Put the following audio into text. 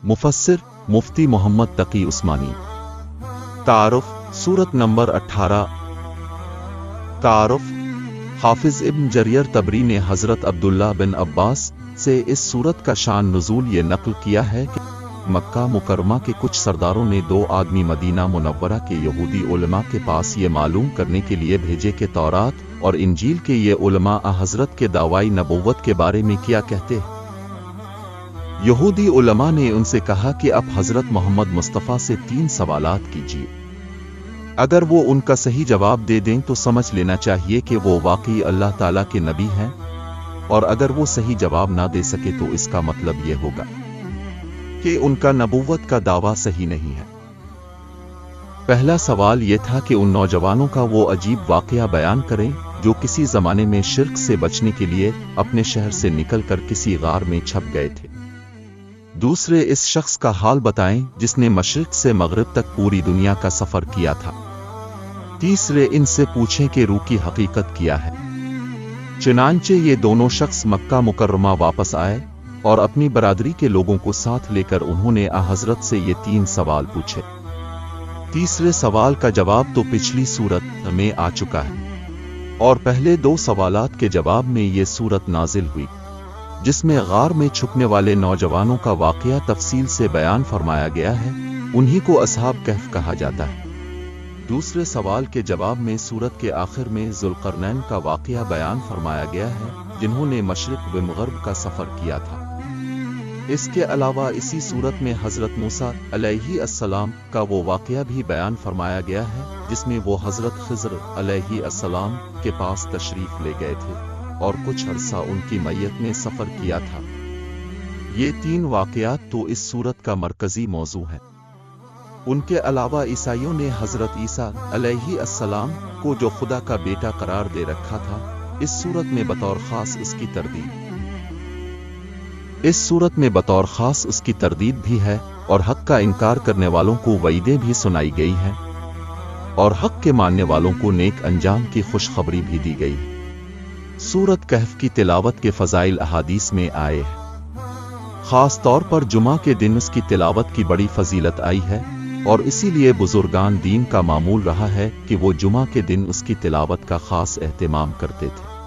मुफस्सिर मुफ्ती मोहम्मद तकी उस्मानी। तारुफ सूरत नंबर 18। तारुफ हाफिज इब्न जरीर तबरी ने हजरत अब्दुल्ला बिन अब्बास से इस सूरत का शान नुज़ूल ये नकल किया है कि मक्का मुकरमा के कुछ सरदारों ने 2 आदमी मदीना मुनव्वरा के यहूदी उलमा के पास ये मालूम करने के लिए भेजे कि तौरात और इंजील के ये उलमा हजरत के दावाई नबुव्वत के बारे में क्या कहते हैं। यहूदी उलमा ने उनसे कहा कि आप हजरत मोहम्मद मुस्तफ़ा से 3 सवालात कीजिए। अगर वो उनका सही जवाब दे दें तो समझ लेना चाहिए कि वो वाकई अल्लाह ताला के नबी हैं, और अगर वो सही जवाब ना दे सके तो इसका मतलब ये होगा कि उनका नबुव्वत का दावा सही नहीं है। पहला सवाल ये था कि उन नौजवानों का वो अजीब वाकया बयान करें जो किसी जमाने में शिर्क से बचने के लिए अपने शहर से निकलकर किसी गार में छप गए थे। दूसरे, इस शख्स का हाल बताएं जिसने मशरिक से मगरिब तक पूरी दुनिया का सफर किया था। तीसरे, इनसे पूछें कि रूह की हकीकत क्या है। चुनांचे ये दोनों शख्स मक्का मुकर्रमा वापस आए और अपनी बरादरी के लोगों को साथ लेकर उन्होंने हजरत से ये 3 सवाल पूछे। तीसरे सवाल का जवाब तो पिछली सूरत में आ चुका है, और पहले 2 सवालात के जवाब में ये सूरत नाजिल हुई जिसमें गार में छुपने वाले नौजवानों का वाकया तफसील से बयान फरमाया गया है। उन्हीं को असहाब कहफ कहा जाता है। दूसरे सवाल के जवाब में सूरत के आखिर में जुल्करनैन का वाकया बयान फरमाया गया है जिन्होंने मशरिक व मगरिब का सफर किया था। इसके अलावा इसी सूरत में हजरत मूसा अलैहि अस्सलाम का वो वाकया भी बयान फरमाया गया है जिसमें वो हजरत खिज़र अलैहि अस्सलाम के पास तशरीफ ले गए थे और कुछ अरसा उनकी मैयत में सफर किया था। ये 3 वाकयात तो इस सूरत का मरकजी मौजू है। उनके अलावा ईसाइयों ने हजरत ईसा अलैहि अस्सलाम को जो खुदा का बेटा करार दे रखा था, इस सूरत में बतौर खास उसकी तरदीद भी है, और हक का इनकार करने वालों को वईदें भी सुनाई गई हैं, और हक के मानने वालों को नेक अंजाम की खुशखबरी भी दी गई है। सूरत कहफ की तिलावत के फजाइल अहादीस में आए हैं। खास तौर पर जुमा के दिन उसकी तिलावत की बड़ी फजीलत आई है, और इसीलिए बुजुर्गान दीन का मामूल रहा है कि वो जुमा के दिन उसकी तिलावत का खास एहतमाम करते थे।